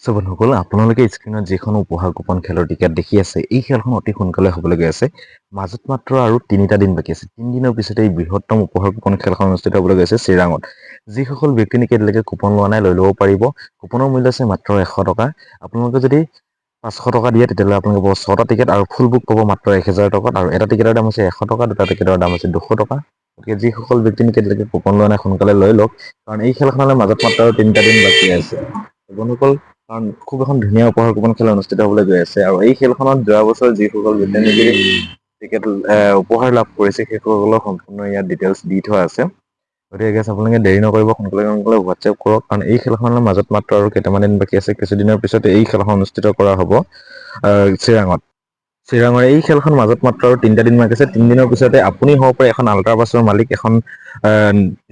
so বন্ধুসকল আপোনালোকে স্ক্ৰীনত যিখন উপহাৰ কুপন খেলৰ টিকেট দেখি আছে এই খেলখন অতি সোনকালে হ'বলৈ গৈ আছে মাজত মাত্ৰ আৰু 3টা দিন বাকী আছে 3 দিনৰ পিছতে এই বৃহত্তম উপহাৰ কুপন খেলখন অনুষ্ঠিত হ'বলৈ গৈ আছে চিৰাঙত যিসকল ব্যক্তি নেকি এতিয়ালৈকে কুপন লোৱা নাই লৈ ল'ব পাৰিব কুপনৰ মূল্য আছে মাত্ৰ 100 টকা আপোনালোকে যদি 500 টকা দিয়ে তেতিয়াহ'লে আপোনালোকে পাব 6টা টিকেট আৰু ফুল বুক পাব মাত্ৰ 1000 টকাত আৰু এটা টিকেটৰ দাম হৈছে 100 টকা দুটা টিকেটৰ দাম হৈছে 200 টকা গতিকে যিসকল ব্যক্তি নেকি এতিয়ালৈকে কুপন লোৱা নাই সোনকালে লৈ লওক কাৰণ এই খেলখনলৈ মাজত মাত্ৰ আৰু 3টা দিন বাকী আছে বন্ধুসকল কাৰণ খুব এখন ধুনীয়া উপহাৰ কুপন খেল অনুষ্ঠিত হ'বলৈ গৈ আছে আৰু এই খেলখনত যোৱা বছৰ যিসকল ব্যক্তি নেকি টিকেট উপহাৰ লাভ কৰিছে সেইসকলৰ সম্পূৰ্ণ ইয়াত ডিটেইলছ দি থোৱা আছে গতিকে আপোনালোকে দেৰি নকৰিব সোনকালে হোৱাটছএপ কৰক কাৰণ এই খেলখনৰ মাজত মাত্ৰ আৰু কেইটামান দিন বাকী আছে কিছুদিনৰ পিছতে এই খেলখন অনুষ্ঠিত কৰা হ'ব চিৰাঙৰ এই খেলখন মাজত মাত্ৰ আৰু 3টা দিন বাকী আছে 3 দিনৰ পিছতে আপুনি হ'ব পাৰে এখন আল্ট্ৰা বাছৰ মালিক এখন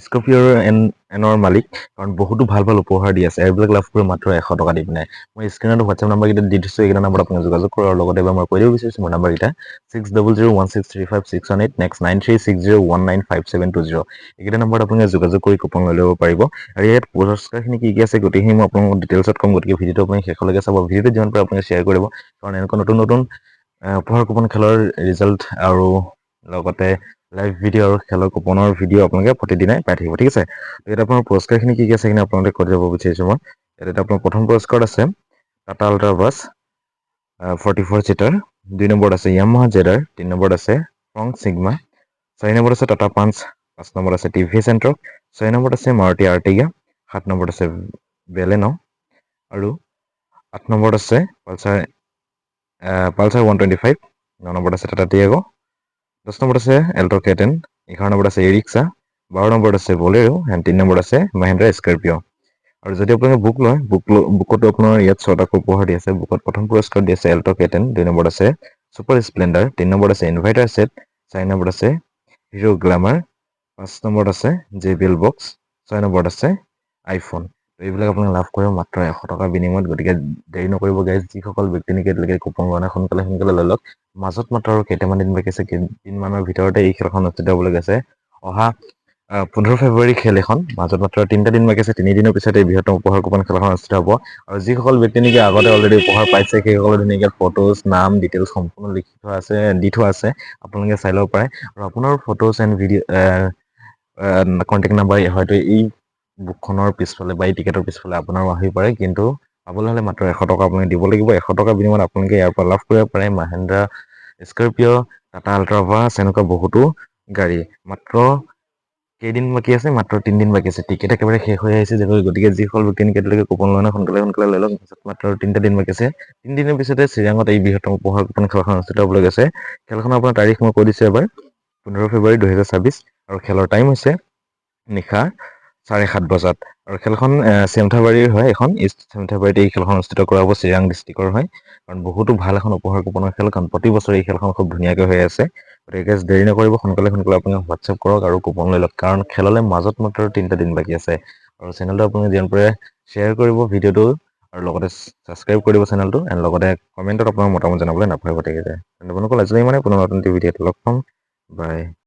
স্কৰপিঅ'ৰ এনৰ মালিক কাৰণ বহুতো ভাল ভাল উপহাৰ দি আছে এইবিলাক লাভ কৰি মাত্ৰ 100 টকা দি পিনে মই স্ক্ৰীনত হোৱাটছএপ নম্বৰ কেইটা দি দিছোঁ এইকেইটা নম্বৰত আপুনি যোগাযোগ কৰক আৰু লগতে মই কৈ দিব বিচাৰিছোঁ মোৰ নম্বৰ কেইটা 6001635618 নেক্সট 9360195720 এইকেইটা নম্বৰত আপুনি যোগাযোগ কৰি কুপন লৈ ল'ব পাৰিব আৰু ইয়াত পুৰস্কাৰখিনি কি আছে গোটেইখিনি মই আপোনালোকক ডিটেইলছত ক'ম গতিকে ভিডিঅ'টো আপুনি শেষলৈকে চাব ভিডিঅ'টো যিমান পাৰে আপুনি শ্বেয়াৰ কৰিব কাৰণ এনেকুৱা নতুন নতুন উপহাৰ কুপন খেলৰ ৰিজাল্ট আৰু লগতে লাইভ ভিডিঅ' আৰু খেলৰ কুপনৰ ভিডিঅ' আপোনালোকে প্ৰতিদিনাই পাই থাকিব ঠিক আছে ইয়াত আপোনাৰ পুৰস্কাৰখিনি কি আছে সেইখিনি আপোনালোকে কৈ যাব বিচাৰিছোঁ মই ইয়াত আপোনাৰ প্ৰথম পুৰস্কাৰ আছে টাটা আল্ট্ৰা বাছ 44 চিটাৰ 2 নম্বৰত আছে ইয়ামাহা জেডাৰ 3 নম্বৰত আছে ফ্ৰং চিগমা 4 নম্বৰত আছে টাটা পাঞ্চ 5 নম্বৰত আছে টিভি চেণ্ট্ৰ 6 নম্বৰত আছে মাৰুতি আৰ্টিগা 7 নম্বৰত আছে বেলেনো আৰু 8 নম্বৰত আছে পালচাৰ 125 9 নম্বৰত আছে টাটা টিয়াগো 10 নম্বৰত আছে এল্টো কেটেন 11 নম্বৰত আছে ই ৰিক্সা 12 নম্বৰত আছে বলেৰো এণ্ড 3 নম্বৰত আছে মহিন্দ্ৰা স্কৰপিঅ আৰু যদি আপোনালোকে বুকতো আপোনাৰ ইয়াত 6টা উপহাৰ দি আছে বুকত প্ৰথম পুৰস্কাৰ দি আছে এল্টো কেটেন 2 নম্বৰত আছে ছুপাৰ স্প্লেণ্ডাৰ 3 নম্বৰত আছে ইনভাইটাৰ ছেট 4 নম্বৰত আছে হিৰো গ্লামাৰ 5 নম্বৰত আছে JBL বক্স 6 নম্বৰত আছে আইফোন এইবিলাক আপোনালোকে লাভ কৰিব মাত্ৰ 100 টকাৰ বিনিময়ত গতিকে দেৰি নকৰিব গাইজ যিসকল ব্যক্তি নেকি এতিয়ালৈকে কুপন লোৱা নাই সোনকালে লৈ লওক মাজত মাত্ৰ আৰু কেইটামান দিন বাকী আছে কেইদিনমানৰ ভিতৰতে এই খেলখন অনুষ্ঠিত হ'বলৈ গৈছে অহা 15 ফেব্ৰুৱাৰী খেল এখন মাজত মাত্ৰ 3টা দিন বাকী আছে 3 দিনৰ পিছতে এই বৃহত্তম উপহাৰ কুপন খেলখন অনুষ্ঠিত হ'ব আৰু যিসকল ব্যক্তি নেকি আগতে অলৰেডি উপহাৰ পাইছে সেইসকলে ধুনীয়াকৈ ফটোজ নাম ডিটেইলছ সম্পূৰ্ণ লিখি থোৱা আছে দি থোৱা আছে আপোনালোকে চাই ল'ব পাৰে আৰু আপোনাৰ photos and video' contact number হয়তো এই বুকখনৰ পিছফালে বা এই টিকেটৰ পিছফালে আপোনাৰো আহিব পাৰে কিন্তু পাবলৈ হ'লে মাত্ৰ 100 টকা আপুনি দিব লাগিব 100 টকাৰ বিনিময়ত আপোনালোকে ইয়াৰ পৰা লাভ কৰিব পাৰে Mahindra Scorpio' Tata ultra bus এনেকুৱা বহুতো গাড়ী মাত্ৰ কেইদিন বাকী আছে মাত্ৰ 3 দিন বাকী আছে টিকেট একেবাৰে শেষ হৈ আহিছে গতিকে যিসকল ব্যক্তি নেকি এতিয়ালৈকে কুপন লোৱা নাই সোনকালে লৈ লওক মাত্ৰ 3টা দিন বাকী আছে 3 দিনৰ পিছতে চিৰাঙত এই বৃহত্তম উপহাৰ কুপন খেলখন অনুষ্ঠিত হ'বলৈ গৈছে খেলখনৰ আপোনাৰ তাৰিখ মই কৈ দিছোঁ এবাৰ 15 ফেব্ৰুৱাৰী 2026 আৰু খেলৰ টাইম হৈছে নিশা 7:30 বজাত আৰু খেলখন চেমথাবাৰীৰ হয় এখন ইষ্ট চেমথাবাৰীত এই খেলখন অনুষ্ঠিত কৰা হ'ব চিৰাং ডিষ্ট্ৰিক্টৰ হয় কাৰণ বহুতো ভাল এখন উপহাৰ কুপনৰ খেল কাৰণ প্ৰতি বছৰে এই খেলখন খুব ধুনীয়াকৈ হৈ আছে গতিকে দেৰি নকৰিব সোনকালে আপুনি হোৱাটছএপ কৰক আৰু কুপন লৈ লওক কাৰণ খেললৈ মাজত মাত্ৰ 3টা দিন বাকী আছে আৰু চেনেলটো আপুনি যিমান পাৰে শ্বেয়াৰ কৰিব ভিডিঅ'টো আৰু লগতে ছাবস্ক্ৰাইব কৰিব চেনেলটো এণ্ড লগতে কমেণ্টত আপোনাৰ মতামত জনাবলৈ নাপাহৰিব ঠিক আছে বন্ধুসকল আজিলৈ পুনৰ নতুন ভিডিঅ'ত লগ পাম বাই